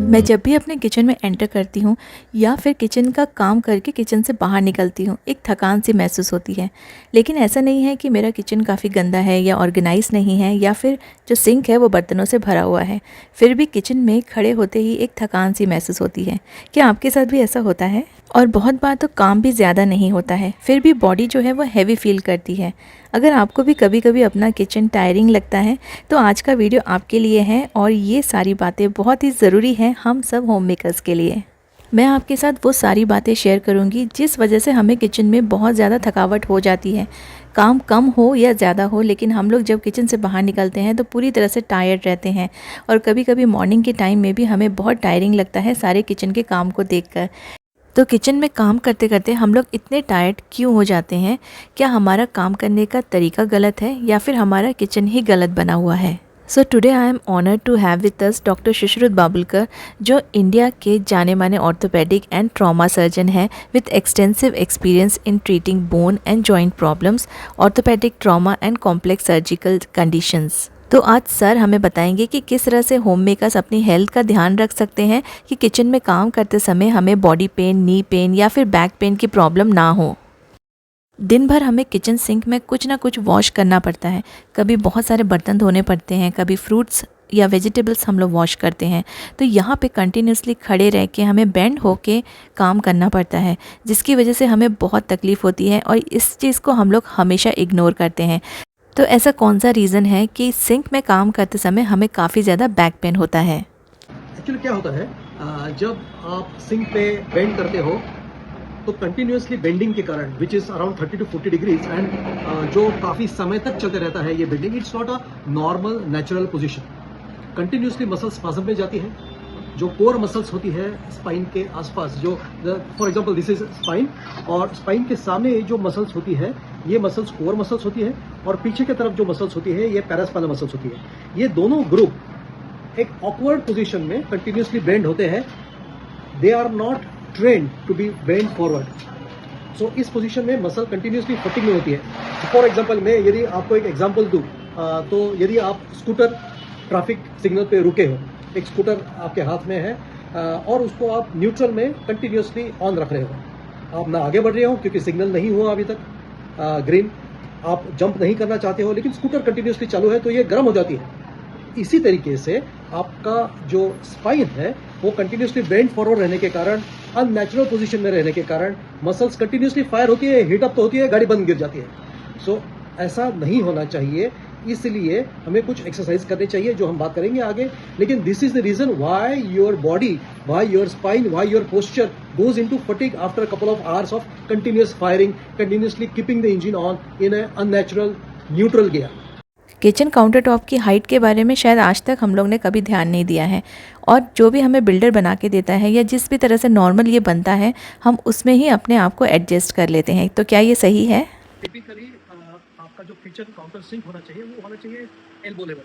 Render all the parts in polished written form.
मैं जब भी अपने किचन में एंटर करती हूँ या फिर किचन का काम करके किचन से बाहर निकलती हूँ, एक थकान सी महसूस होती है। लेकिन ऐसा नहीं है कि मेरा किचन काफ़ी गंदा है या ऑर्गेनाइज नहीं है या फिर जो सिंक है वो बर्तनों से भरा हुआ है। फिर भी किचन में खड़े होते ही एक थकान सी महसूस होती है। क्या आपके साथ भी ऐसा होता है? और बहुत बार तो काम भी ज़्यादा नहीं होता है, फिर भी बॉडी जो है वो हैवी फील करती है। अगर आपको भी कभी कभी अपना किचन टायरिंग लगता है तो आज का वीडियो आपके लिए है और ये सारी बातें बहुत ही ज़रूरी हैं हम सब होम मेकर्स के लिए। मैं आपके साथ वो सारी बातें शेयर करूंगी जिस वजह से हमें किचन में बहुत ज़्यादा थकावट हो जाती है। काम कम हो या ज़्यादा हो, लेकिन हम लोग जब किचन से बाहर निकलते हैं तो पूरी तरह से टायर्ड रहते हैं और कभी कभी मॉर्निंग के टाइम में भी हमें बहुत टायरिंग लगता है सारे किचन के काम को देखकर। तो किचन में काम करते करते हम लोग इतने टायर्ड क्यों हो जाते हैं? क्या हमारा काम करने का तरीका गलत है या फिर हमारा किचन ही गलत बना हुआ है? So today I am honoured to have with us doctor Sushrut Babulkar, जो इंडिया के जाने माने ऑर्थोपेडिक एंड ट्रॉमा सर्जन हैं with extensive experience in treating bone and joint problems, orthopaedic trauma and complex surgical conditions. तो आज सर हमें बताएंगे कि किस तरह से होम मेकर्स अपनी हेल्थ का ध्यान रख सकते हैं कि किचन में काम करते समय हमें बॉडी पेन, नी पेन या फिर बैक पेन की प्रॉब्लम ना हो। दिन भर हमें किचन सिंक में कुछ ना कुछ वॉश करना पड़ता है। कभी बहुत सारे बर्तन धोने पड़ते हैं, कभी फ्रूट्स या वेजिटेबल्स हम लोग वॉश करते हैं। तो यहाँ पे कंटिन्यूसली खड़े रह के हमें बेंड होके काम करना पड़ता है, जिसकी वजह से हमें बहुत तकलीफ़ होती है और इस चीज़ को हम लोग हमेशा इग्नोर करते हैं। तो ऐसा कौन सा रीज़न है कि सिंक में काम करते समय हमें काफ़ी ज़्यादा बैक पेन होता है? एक्चुअली क्या होता है, जब आप सिंक पे बेंड करते हो तो कंटिन्यूसली बेंडिंग के कारण which is around 30 to 40 degrees and जो काफ़ी समय तक चलते रहता है ये bending, it's not a normal natural position. Continuously muscles spasm में जाती है। जो कोर मसल्स होती है स्पाइन के आसपास, जो for example this is spine, और स्पाइन के सामने जो मसल्स होती है ये मसल्स कोर मसल्स होती है और पीछे की तरफ जो मसल्स होती है ये पैरास्पाइनल मसल्स होती है। ये दोनों ग्रुप एक ऑकवर्ड पोजीशन में कंटिन्यूसली बेंड होते हैं। They are not trained to be bend forward. So इस पोजीशन में मसल कंटिन्यूसली फटिंग में होती है। फॉर एग्जांपल मैं यदि आपको एक एग्जांपल दूं, तो यदि आप स्कूटर ट्रैफिक सिग्नल पे रुके हो, एक स्कूटर आपके हाथ में है और उसको आप न्यूट्रल में कंटिन्यूसली ऑन रख रहे हो, आप ना आगे बढ़ रहे हो क्योंकि सिग्नल नहीं हुआ अभी तक ग्रीन, आप जंप नहीं करना चाहते हो, लेकिन स्कूटर कंटिन्यूसली चालू है तो ये गर्म हो जाती है। इसी तरीके से आपका जो स्पाइन है वो कंटिन्यूसली बेंड फॉरवर्ड रहने के कारण, अननेचुरल पोजीशन में रहने के कारण मसल्स कंटिन्यूसली फायर होती है, हीट अप तो होती है, गाड़ी बंद गिर जाती है। सो ऐसा नहीं होना चाहिए, इसलिए हमें कुछ एक्सरसाइज करनी चाहिए जो हम बात करेंगे आगे। लेकिन this is the reason why your body, why your spine, why your posture goes into fatigue after a couple of hours of continuous firing, continuously keeping the engine on in an unnatural neutral gear. Kitchen counter top की height के बारे में शायद आज तक हम लोग ने कभी ध्यान नहीं दिया है, और जो भी हमें बिल्डर बना के देता है या जिस भी तरह से नॉर्मल ये बनता है हम उसमें ही अपने आप को एडजस्ट कर लेते हैं। तो क्या ये सही है? टिपिकली आपका जो किचन काउंटर सिंक होना चाहिए वो होना चाहिए एल्बो लेवल।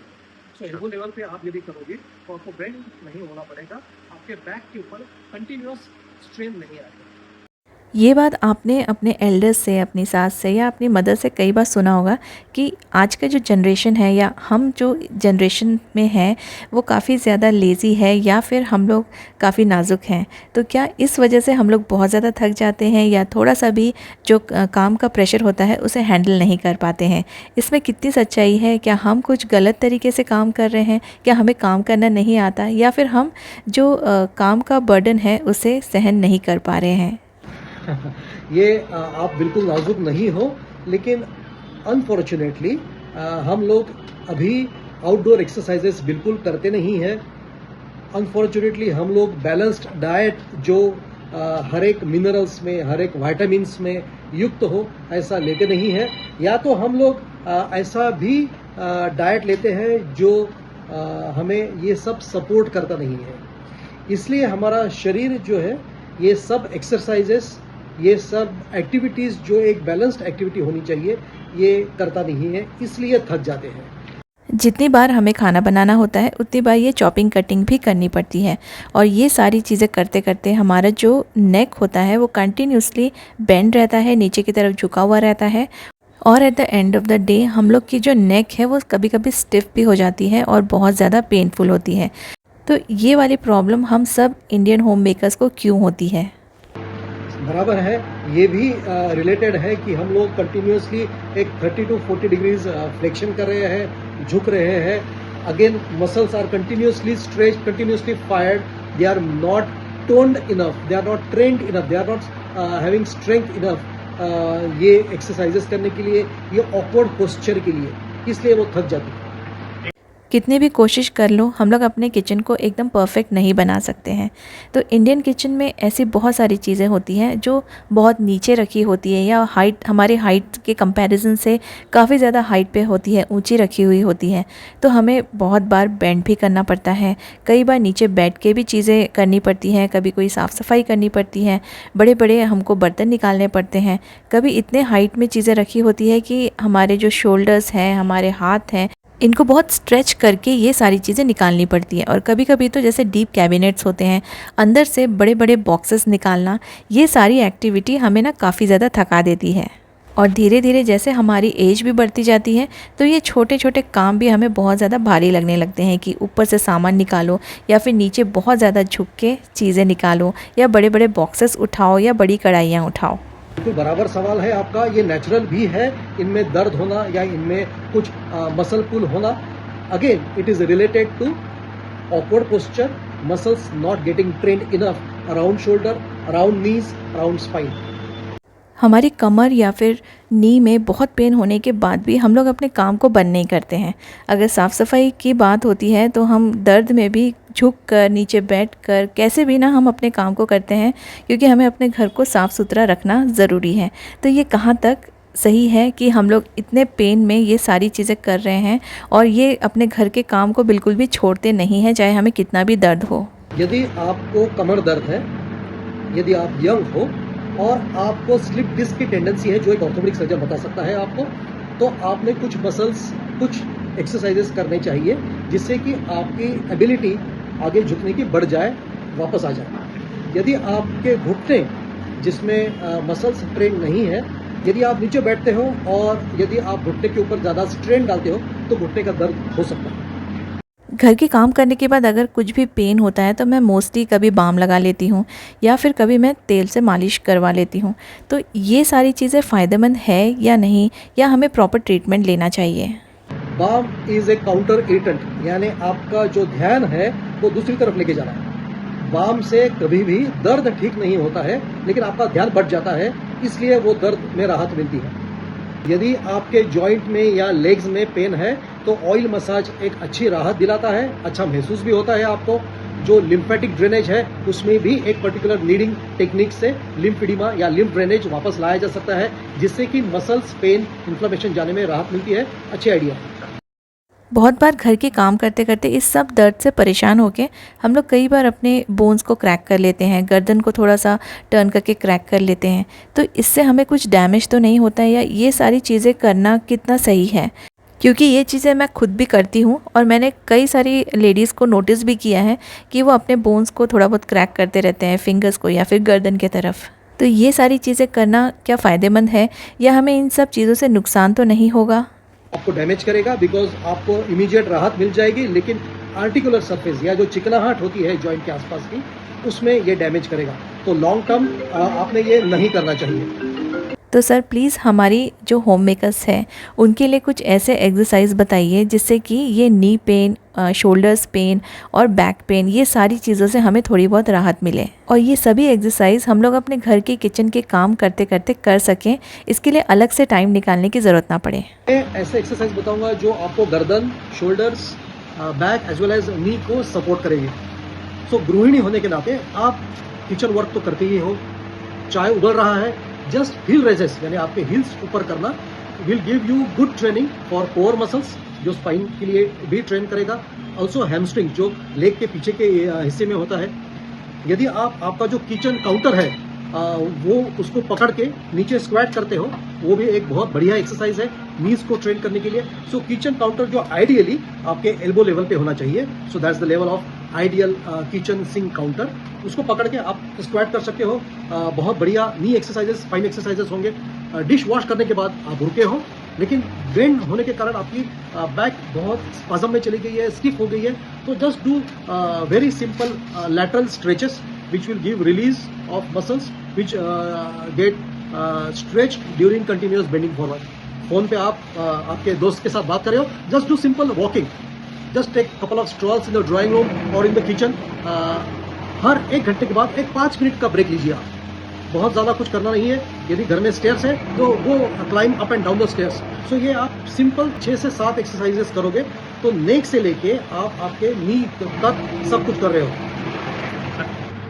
सो एल्बो लेवल पे आप यदि करोगे तो आपको बेंड नहीं होना पड़ेगा, आपके बैक के ऊपर कंटिन्यूअस स्ट्रेन नहीं आएगा। ये बात आपने अपने एल्डर्स से, अपनी सास से या अपनी मदर से कई बार सुना होगा कि आज का जो जनरेशन है या हम जो जनरेशन में हैं वो काफ़ी ज़्यादा लेज़ी है या फिर हम लोग काफ़ी नाजुक हैं। तो क्या इस वजह से हम लोग बहुत ज़्यादा थक जाते हैं या थोड़ा सा भी जो काम का प्रेशर होता है उसे हैंडल नहीं कर पाते हैं? इसमें कितनी सच्चाई है? क्या हम कुछ गलत तरीके से काम कर रहे हैं? क्या हमें काम करना नहीं आता या फिर हम जो काम का बर्डन है उसे सहन नहीं कर पा रहे हैं? ये आप बिल्कुल नाजुक नहीं हो, लेकिन अनफॉर्चुनेटली हम लोग अभी आउटडोर एक्सरसाइजेस बिल्कुल करते नहीं हैं। अनफॉर्चुनेटली हम लोग बैलेंस्ड डाइट जो हर एक मिनरल्स में, हर एक वाइटामिन्स में युक्त हो ऐसा लेते नहीं है, या तो हम लोग ऐसा भी डाइट लेते हैं जो हमें ये सब सपोर्ट करता नहीं है। इसलिए हमारा शरीर जो है ये सब एक्सरसाइजेस, ये सब एक्टिविटीज़ जो एक बैलेंस्ड एक्टिविटी होनी चाहिए ये करता नहीं है, इसलिए थक जाते हैं। जितनी बार हमें खाना बनाना होता है उतनी बार ये चॉपिंग कटिंग भी करनी पड़ती है, और ये सारी चीज़ें करते करते हमारा जो नेक होता है वो कंटिन्यूसली बेंड रहता है, नीचे की तरफ झुका हुआ रहता है, और at the end of the day हम लोग की जो नेक है वो कभी कभी स्टिफ भी हो जाती है और बहुत ज़्यादा पेनफुल होती है। तो ये वाली प्रॉब्लम हम सब इंडियन होम मेकर्स को क्यों होती है? बराबर है, ये भी रिलेटेड है कि हम लोग कंटिन्यूअसली एक 30 टू 40 डिग्रीज फ्लेक्शन कर रहे हैं, झुक रहे हैं. Again muscles are continuously stretched, continuously fired. They are not toned enough, they are not trained enough, they are not having strength enough ये एक्सरसाइजेस करने के लिए, ये ऑकवर्ड पोस्चर के लिए, इसलिए वो थक जाती है. कितनी भी कोशिश कर लो हम लोग अपने किचन को एकदम परफेक्ट नहीं बना सकते हैं. तो इंडियन किचन में ऐसी बहुत सारी चीज़ें होती हैं जो बहुत नीचे रखी होती है या हमारे हाइट के कंपैरिजन से काफ़ी ज़्यादा हाइट पे होती है, ऊंची रखी हुई होती है. तो हमें बहुत बार बेंड भी करना पड़ता है, कई बार नीचे बैठ के भी चीज़ें करनी पड़ती हैं, कभी कोई साफ़ सफाई करनी पड़ती है, बड़े बड़े हमको बर्तन निकालने पड़ते हैं. कभी इतने हाइट में चीज़ें रखी होती है कि हमारे जो शोल्डर्स हैं, हमारे हाथ हैं, इनको बहुत स्ट्रेच करके ये सारी चीज़ें निकालनी पड़ती है. और कभी कभी तो जैसे डीप कैबिनेट्स होते हैं, अंदर से बड़े बड़े बॉक्सेस निकालना, ये सारी एक्टिविटी हमें ना काफ़ी ज़्यादा थका देती है. और धीरे धीरे जैसे हमारी एज भी बढ़ती जाती है तो ये छोटे छोटे काम भी हमें बहुत ज़्यादा भारी लगने लगते हैं कि ऊपर से सामान निकालो या फिर नीचे बहुत ज़्यादा झुक के चीज़ें निकालो या बड़े बड़े बॉक्सेस उठाओ या बड़ी कढ़ाइयाँ उठाओ. बिल्कुल बराबर सवाल है आपका. ये नेचुरल भी है इनमें दर्द होना या इनमें कुछ मसल पुल होना. Again it is related to awkward posture, muscles not getting trained enough around shoulder, around knees, around spine. हमारी कमर या फिर नी में बहुत पेन होने के बाद भी हम लोग अपने काम को बंद नहीं करते हैं. अगर साफ़ सफाई की बात होती है तो हम दर्द में भी झुक कर, नीचे बैठ कर, कैसे भी ना हम अपने काम को करते हैं क्योंकि हमें अपने घर को साफ़ सुथरा रखना ज़रूरी है. तो ये कहाँ तक सही है कि हम लोग इतने पेन में ये सारी चीज़ें कर रहे हैं और ये अपने घर के काम को बिल्कुल भी छोड़ते नहीं हैं, चाहे हमें कितना भी दर्द हो. यदि आपको कमर दर्द है, यदि आप यंग हो और आपको स्लिप डिस्क की टेंडेंसी है, जो एक ऑर्थोपेडिक सर्जन बता सकता है आपको, तो आपने कुछ मसल्स, कुछ एक्सरसाइजेस करने चाहिए जिससे कि आपकी एबिलिटी आगे झुकने की बढ़ जाए, वापस आ जाए. यदि आपके घुटने जिसमें मसल्स ट्रेन नहीं है, यदि आप नीचे बैठते हो और यदि आप घुटने के ऊपर ज़्यादा स्ट्रेन डालते हो तो घुटने का दर्द हो सकता है. घर के काम करने के बाद अगर कुछ भी पेन होता है तो मैं मोस्टली कभी बाम लगा लेती हूँ या फिर कभी मैं तेल से मालिश करवा लेती हूँ. तो ये सारी चीज़ें फ़ायदेमंद है या नहीं, या हमें प्रॉपर ट्रीटमेंट लेना चाहिए? Balm is a counter irritant, यानी आपका जो ध्यान है वो दूसरी तरफ लेके जाना है. बाम से कभी भी दर्द ठीक नहीं होता है, लेकिन आपका ध्यान बढ़ जाता है, इसलिए वो दर्द में राहत मिलती है. यदि आपके जॉइंट में या लेग्स में पेन है तो ऑयल मसाज एक अच्छी राहत दिलाता है, अच्छा महसूस भी होता है आपको. जो लिम्फेटिक ड्रेनेज है उसमें भी एक पर्टिकुलर नीडिंग टेक्निक से लिम्फेडिमा या लिम्फ ड्रेनेज वापस लाया जा सकता है, जिससे कि मसल्स पेन, इन्फ्लेमेशन जाने में राहत मिलती है. अच्छी आइडिया. बहुत बार घर के काम करते करते इस सब दर्द से परेशान होके हम लोग कई बार अपने बोन्स को क्रैक कर लेते हैं, गर्दन को थोड़ा सा टर्न करके क्रैक कर लेते हैं. तो इससे हमें कुछ डैमेज तो नहीं होता है, या ये सारी चीज़ें करना कितना सही है? क्योंकि ये चीज़ें मैं खुद भी करती हूँ और मैंने कई सारी लेडीज़ को नोटिस भी किया है कि वो अपने बोन्स को थोड़ा बहुत क्रैक करते रहते हैं, फिंगर्स को या फिर गर्दन के तरफ. तो ये सारी चीज़ें करना क्या फ़ायदेमंद है, या हमें इन सब चीज़ों से नुकसान तो नहीं होगा? आपको डैमेज करेगा, बिकॉज आपको इमीडिएट राहत मिल जाएगी, लेकिन आर्टिकुलर सरफेस या जो चिकनाहट होती है जॉइंट के आसपास की, उसमें ये डैमेज करेगा. तो लॉन्ग टर्म आपने ये नहीं करना चाहिए. तो सर प्लीज़ हमारी जो होम मेकर्स हैं उनके लिए कुछ ऐसे एक्सरसाइज बताइए जिससे कि ये नी पेन, शोल्डर्स पेन और बैक पेन, ये सारी चीज़ों से हमें थोड़ी बहुत राहत मिले. और ये सभी एक्सरसाइज हम लोग अपने घर के किचन के काम करते करते कर सकें, इसके लिए अलग से टाइम निकालने की ज़रूरत ना पड़े. ऐसे एक्सरसाइज बताऊंगा जो आपको गर्दन, shoulders, back as well as knee को सपोर्ट करेंगे. सो गृहिणी होने के नाते आप किचन वर्क तो करते ही हो. चाय उबल रहा है, जस्ट हील रेजेस यानी आपके हील्स ऊपर करना will give you good training for core muscles, जो स्पाइन के लिए भी ट्रेन करेगा. ऑल्सो हैमस्ट्रिंग जो लेग के पीछे के हिस्से में होता है. यदि आपका जो किचन काउंटर है वो उसको पकड़ के नीचे स्क्वाट करते हो, वो भी एक बहुत बढ़िया एक्सरसाइज है नीज को ट्रेन करने के लिए. सो किचन काउंटर जो आइडियली आपके एल्बो लेवल पे होना चाहिए, so that's the level of ideal kitchen sink counter. उसको पकड़ के आप स्क्वाट कर सकते हो. बहुत बढ़िया नी एक्सरसाइजेस, स्पाइन एक्सरसाइजेस होंगे. डिश वॉश करने के बाद आप रुके हो लेकिन बेंड होने के कारण आपकी बैक बहुत स्पाज्म में चली गई है, स्टिफ हो गई है, तो just do very simple lateral stretches which will give release of muscles which get stretched during continuous bending forward. Phone पे आप आपके दोस्त के साथ बात कर रहे हो, just do simple walking, just take couple of strolls in the drawing room और इन द किचन. हर 1 घंटे के बाद एक 5 मिनट का ब्रेक लीजिए आप. बहुत ज़्यादा कुछ करना नहीं है. यदि घर में स्टेयर्स है तो वो climb up and down the stairs. So ये आप सिंपल 6 से 7 एक्सरसाइजेस करोगे तो नेक से लेके आप आपके नी तक सब कुछ कर रहे हो.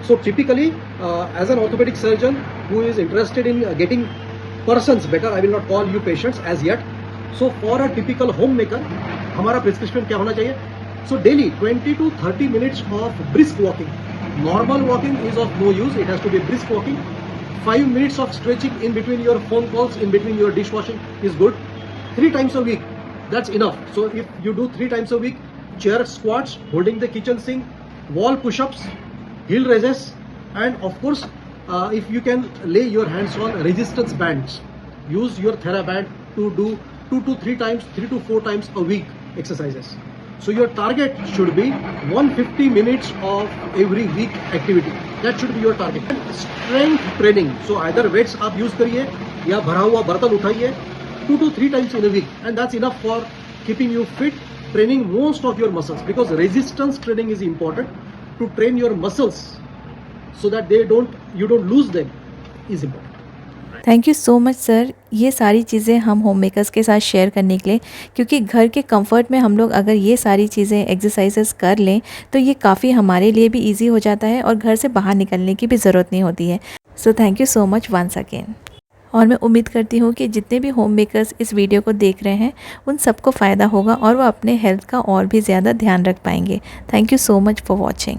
So typically, as an orthopedic surgeon who is interested in getting persons better, I will not call you patients as yet. So for a typical homemaker, हमारा prescription क्या होना चाहिए? So daily 20 to 30 minutes of brisk walking. Normal walking is of no use. It has to be brisk walking. 5 minutes of stretching in between your phone calls, in between your dishwashing is good. 3 times a week, that's enough. So if you do 3 times a week, chair squats, holding the kitchen sink, wall push-ups, heel raises, and of course if you can lay your hands on resistance bands, use your TheraBand to do 2 to 3 times, 3 to 4 times a week exercises. So your target should be 150 minutes of every week activity. That should be your target. Strength training, so either weights आप use करिए या भरा हुआ बर्तन उठाइए 2 to 3 times in a week, and that's enough for keeping you fit, training most of your muscles, because resistance training is important. To train your muscles so that you don't lose them is important. Thank you so much sir, ये सारी चीज़ें हम home makers के साथ share करने के लिए, क्योंकि घर के कंफर्ट में हम लोग अगर ये सारी चीज़ें एक्सरसाइजेस कर लें तो ये काफ़ी हमारे लिए भी इजी हो जाता है और घर से बाहर निकलने की भी ज़रूरत नहीं होती है. So thank you so much once again. और मैं उम्मीद करती हूँ कि जितने भी होम मेकर्स इस वीडियो को देख रहे हैं उन सबको फ़ायदा होगा और वो अपने हेल्थ का और भी ज़्यादा ध्यान रख पाएंगे. Thank you so much for watching.